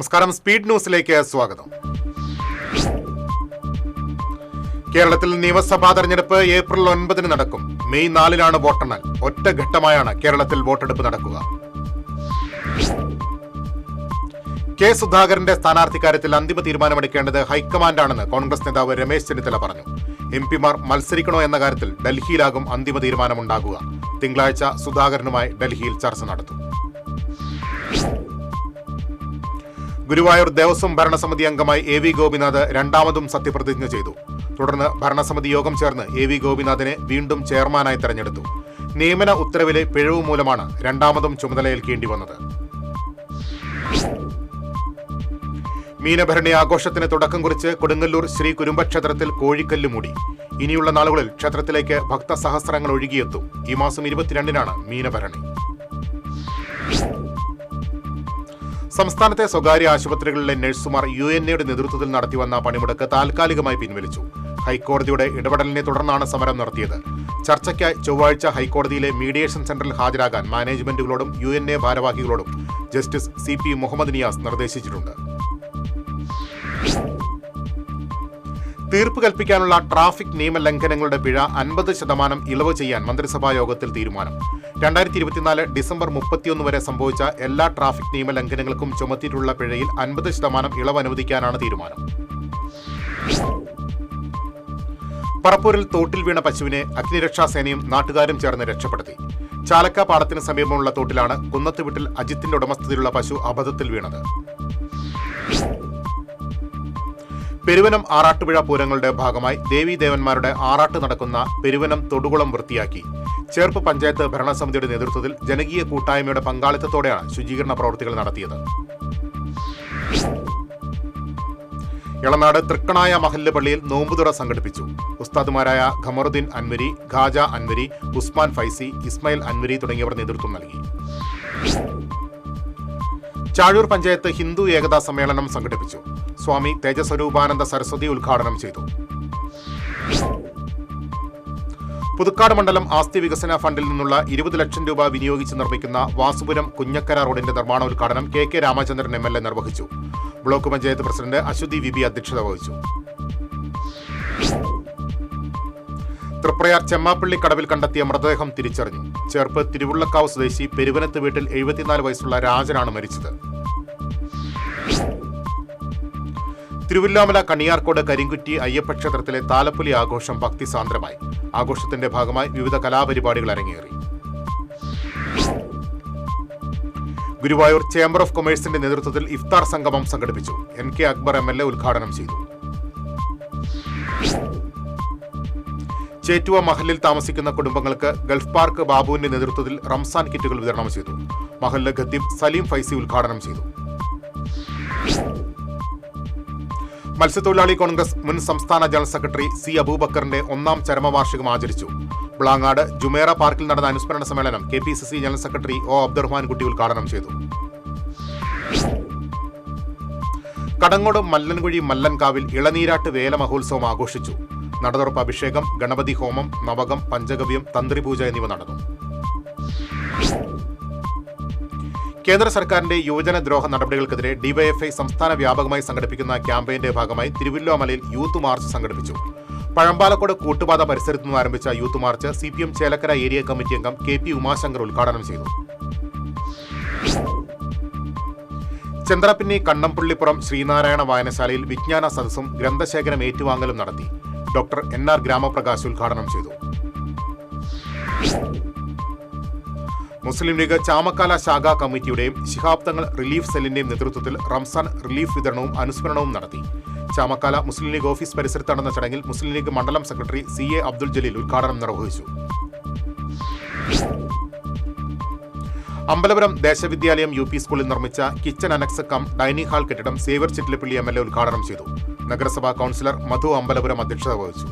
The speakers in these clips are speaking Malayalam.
നമസ്കാരം, സ്പീഡ് ന്യൂസിലേക്ക് സ്വാഗതം. കേരളത്തിൽ നിയമസഭാ തെരഞ്ഞെടുപ്പ് ഏപ്രിൽ 9 നടക്കും. മെയ് 4 വോട്ടെണ്ണൽ. ഒറ്റഘട്ടമായാണ് കേരളത്തിൽ വോട്ടെടുപ്പ് നടക്കുക. കെ സുധാകരന്റെ സ്ഥാനാർത്ഥിക്കാര്യത്തിൽ അന്തിമ തീരുമാനമെടുക്കേണ്ടത് ഹൈക്കമാൻഡാണെന്ന് കോൺഗ്രസ് നേതാവ് രമേശ് ചെന്നിത്തല പറഞ്ഞു. എംപിമാർ മത്സരിക്കണോ എന്ന കാര്യത്തിൽ ഡൽഹിയിലാകും അന്തിമ തീരുമാനമുണ്ടാകുക. തിങ്കളാഴ്ച സുധാകരനുമായി ഡൽഹിയിൽ ചർച്ച നടത്തും. ഗുരുവായൂർ ദേവസ്വം ഭരണസമിതി അംഗമായി എ.വി. ഗോപിനാഥ് രണ്ടാമതും സത്യപ്രതിജ്ഞ ചെയ്തു. തുടർന്ന് ഭരണസമിതി യോഗം ചേർന്ന് എ.വി. ഗോപിനാഥിനെ വീണ്ടും ചെയർമാനായി തെരഞ്ഞെടുത്തു. നിയമന ഉത്തരവിലെ പിഴവ് മൂലമാണ് രണ്ടാമതും ചുമതലയേൽക്കേണ്ടി വന്നത്. മീനഭരണി ആഘോഷത്തിന് തുടക്കം കുറിച്ച് കൊടുങ്ങല്ലൂർ ശ്രീ കുരുംബക്ഷേത്രത്തിൽ കോഴിക്കല്ല് മൂടി. ഇനിയുള്ള നാളുകളിൽ ക്ഷേത്രത്തിലേക്ക് ഭക്തസഹസ്രങ്ങൾ ഒഴുകിയെത്തും. ഈ മാസം 22 മീനഭരണി. സംസ്ഥാനത്തെ സ്വകാര്യ ആശുപത്രികളിലെ നഴ്സുമാർ UNA-യുടെ നേതൃത്വത്തിൽ നടത്തിവന്ന പണിമുടക്ക് താൽക്കാലികമായി പിൻവലിച്ചു. ഹൈക്കോടതിയുടെ ഇടപെടലിനെ തുടർന്നാണ് സമരം നടത്തിയത്. ചർച്ചയ്ക്കായി ചൊവ്വാഴ്ച ഹൈക്കോടതിയിലെ മീഡിയേഷൻ സെന്ററിൽ ഹാജരാകാൻ മാനേജ്മെന്റുകളോടും UNA ഭാരവാഹികളോടും ജസ്റ്റിസ് CP മുഹമ്മദ് നിയാസ് നിർദ്ദേശിച്ചിട്ടുണ്ട്. തീർപ്പ് കൽപ്പിക്കാനുള്ള ട്രാഫിക് നിയമലംഘനങ്ങളുടെ പിഴ 50% ഇളവ് ചെയ്യാൻ മന്ത്രിസഭാ യോഗത്തിൽ തീരുമാനം. 2024 ഡിസംബർ 31 വരെ സംഭവിച്ച എല്ലാ ട്രാഫിക് നിയമലംഘനങ്ങൾക്കും ചുമത്തിയിട്ടുള്ള പിഴയിൽ 50% ഇളവ് അനുവദിക്കാനാണ് തീരുമാനം. പറപ്പൂരിൽ തോട്ടിൽ വീണ പശുവിനെ അഗ്നിരക്ഷാസേനയും നാട്ടുകാരും ചേർന്ന് രക്ഷപ്പെടുത്തി. ചാലക്ക പാടത്തിന് സമീപമുള്ള തോട്ടിലാണ് കുന്നത്തുവീട്ടിൽ അജിത്തിന്റെ ഉടമസ്ഥതയിലുള്ള പശു അബദ്ധത്തിൽ വീണത്. പെരുവനം ആറാട്ടുപുഴ പൂരങ്ങളുടെ ഭാഗമായി ദേവീദേവന്മാരുടെ ആറാട്ട് നടക്കുന്ന പെരുവനം തൊടുകുളം വൃത്തിയാക്കി. ചേർപ്പ് പഞ്ചായത്ത് ഭരണസമിതിയുടെ നേതൃത്വത്തിൽ ജനകീയ കൂട്ടായ്മയുടെ പങ്കാളിത്തത്തോടെയാണ് ശുചീകരണ പ്രവൃത്തികൾ നടത്തിയത്. എളനാട് തൃക്കണായ മഹല്ല് പള്ളിയിൽ നോമ്പുതുറ സംഘടിപ്പിച്ചു. ഉസ്താദുമാരായ ഖമറുദ്ദീൻ അൻവരി, ഖാജ അൻവരി, ഉസ്മാൻ ഫൈസി, ഇസ്മായിൽ അൻവരി തുടങ്ങിയവർ നേതൃത്വം നൽകി. ചാഴൂർ പഞ്ചായത്ത് ഹിന്ദു ഏകതാ സമ്മേളനം സംഘടിപ്പിച്ചു. സ്വാമി തേജസ്വരൂപാനന്ദ സരസ്വതി ഉദ്ഘാടനം ചെയ്തു. പുതുക്കാട് മണ്ഡലം ആസ്തി വികസന ഫണ്ടിൽ നിന്നുള്ള 20 ലക്ഷം രൂപ വിനിയോഗിച്ച് നിർമ്മിക്കുന്ന വാസുപുരം കുഞ്ഞക്കര റോഡിന്റെ നിർമ്മാണോദ്ഘാടനം KK രാമചന്ദ്രൻ MLA നിർവഹിച്ചു. Block panchayat president Aswathy VB അധ്യക്ഷത വഹിച്ചു. തൃപ്രയാർ ചെമ്മാപ്പള്ളി കടവിൽ കണ്ടെത്തിയ മൃതദേഹം തിരിച്ചറിഞ്ഞു. ചേർപ്പ് തിരുവുള്ളക്കാവ് സ്വദേശി പെരുവനത്ത് വീട്ടിൽ 74 വയസ്സുള്ള രാജനാണ് മരിച്ചത്. തിരുവില്ലാമല കണിയാർക്കോട് കരിങ്കുറ്റി അയ്യപ്പ ക്ഷേത്രത്തിലെ താലപ്പൊലി ആഘോഷം ഭക്തിസാന്ദ്രമായി. ആഘോഷത്തിന്റെ ഭാഗമായി വിവിധ കലാപരിപാടികൾ അരങ്ങേറി. ഗുരുവായൂർ ചേംബർ ഓഫ് കൊമേഴ്സിന്റെ നേതൃത്വത്തിൽ ഇഫ്താർ സംഗമം സംഘടിപ്പിച്ചു. NK അക്ബർ MLA ഉദ്ഘാടനം ചെയ്തു. ചേറ്റുവ മഹല്ലിൽ താമസിക്കുന്ന കുടുംബങ്ങൾക്ക് ഗൾഫ് പാർക്ക് ബാബുവിന്റെ നേതൃത്വത്തിൽ റംസാൻ കിറ്റുകൾ വിതരണം ചെയ്തു. മഹല്ല് ഖത്തീബ് സലീം ഫൈസി ഉദ്ഘാടനം ചെയ്തു. മത്സ്യത്തൊഴിലാളി കോൺഗ്രസ് മുൻ സംസ്ഥാന ജനറൽ സെക്രട്ടറി C. അബൂബക്കറിന്റെ 1ാം ചരമവാർഷികം ആചരിച്ചു. ബ്ലാങ്ങാട് ജുമേറ പാർക്കിൽ നടന്ന അനുസ്മരണ സമ്മേളനം KPCC general secretary O. Abdurahman Kutty ഉദ്ഘാടനം ചെയ്തു. കടങ്ങോട് മല്ലൻകുഴി മല്ലൻകാവിൽ ഇളനീരാട്ട് വേല മഹോത്സവം ആഘോഷിച്ചു. നടതുറപ്പ് അഭിഷേകം, ഗണപതി ഹോമം, നവകം, പഞ്ചഗവ്യം, തന്ത്രിപൂജ എന്നിവ നടന്നു. കേന്ദ്ര സർക്കാരിന്റെ യുവജനദ്രോഹ നടപടികൾക്കെതിരെ DYFI സംസ്ഥാന വ്യാപകമായി സംഘടിപ്പിക്കുന്ന ക്യാമ്പയിന്റെ ഭാഗമായി തിരുവല്ലോമലയിൽ യൂത്ത് മാർച്ച് സംഘടിപ്പിച്ചു. പഴമ്പാലക്കോട് കൂട്ടുപാത പരിസരത്തു നിന്ന് ആരംഭിച്ച youth March CPM Chelakkara area committee അംഗം KP ഉമാശങ്കർ ഉദ്ഘാടനം ചെയ്തു. ചന്ദ്രപ്പിന്നി കണ്ണംപുള്ളിപ്പുറം ശ്രീനാരായണ വായനശാലയിൽ വിജ്ഞാന സദസ്സും ഗ്രന്ഥശേഖരം ഏറ്റുവാങ്ങലും നടത്തി. ഡോക്ടർ NR ഗ്രാമപ്രകാശ് ഉദ്ഘാടനം ചെയ്തു. മുസ്ലിം ലീഗ് ചാമക്കാല ശാഖാ കമ്മിറ്റിയുടെയും ശിഹാബ് തങ്ങൾ റിലീഫ് സെല്ലിന്റെയും നേതൃത്വത്തിൽ റംസാൻ റിലീഫ് വിതരണവും അനുസ്മരണവും നടത്തി. ചാമക്കാല മുസ്ലിം ലീഗ് ഓഫീസ് പരിസരത്ത് നടന്ന ചടങ്ങിൽ മുസ്ലിം ലീഗ് മണ്ഡലം സെക്രട്ടറി CA അബ്ദുൽ ജലീൽ ഉദ്ഘാടനം നിർവഹിച്ചു. അമ്പലപുരം ദേശവിദ്യാലയം UP സ്കൂളിൽ നിർമ്മിച്ച kitchen annexe come dining hall കെട്ടിടം സേവ്യർ ചിറ്റിലപ്പള്ളി MLA ഉദ്ഘാടനം ചെയ്തു. നഗരസഭാ കൗൺസിലർ മധു അമ്പലപുരം അധ്യക്ഷത വഹിച്ചു.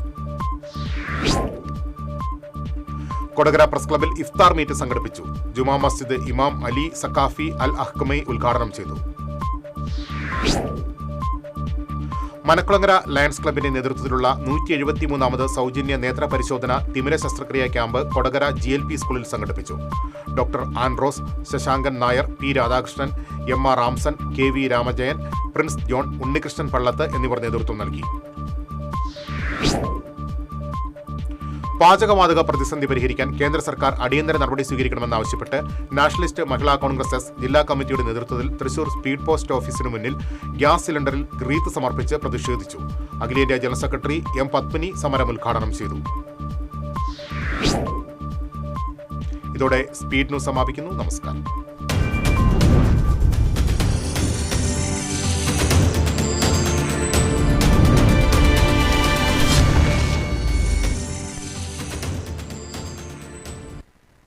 കൊടകര പ്രസ് ക്ലബിൽ ഇഫ്താർ മീറ്റ് സംഘടിപ്പിച്ചു. ജുമാ മസ്ജിദ് ഇമാം അലി സക്കാഫി അൽ അഹ്കമൈ ഉദ്ഘാടനം ചെയ്തു. മനക്കുളങ്ങര ലയൺസ് ക്ലബിന്റെ നേതൃത്വത്തിലുള്ള 173ാമത് സൗജന്യ നേത്ര പരിശോധന തിമിര ശസ്ത്രക്രിയാ ക്യാമ്പ് കൊടകര GLP സ്കൂളിൽ സംഘടിപ്പിച്ചു. Doctor Andros, Sasankan Nair, P. Radhakrishnan, MR Ramson, KV Ramajayan, Prince John, Unnikrishnan Pallath എന്നിവർ നേതൃത്വം നൽകി. പാചകവാതക പ്രതിസന്ധി പരിഹരിക്കാൻ കേന്ദ്ര സർക്കാർ അടിയന്തര നടപടി സ്വീകരിക്കണമെന്നാവശ്യപ്പെട്ട് നാഷണലിസ്റ്റ് മഹിളാ കോൺഗ്രസ് എസ് ജില്ലാ കമ്മിറ്റിയുടെ നേതൃത്വത്തിൽ തൃശൂർ സ്പീഡ് പോസ്റ്റ് ഓഫീസിനു മുന്നിൽ ഗ്യാസ് സിലിണ്ടറിൽ റീത്ത് സമർപ്പിച്ച് പ്രതിഷേധിച്ചു. അഖിലേന്ത്യാ ജനറൽ സെക്രട്ടറി M. പത്മിനി സമരം ഉദ്ഘാടനം ചെയ്തു. ഇതോടെ സ്പീഡ് ന്യൂസ് സമാപിക്കുന്നു. നമസ്കാരം.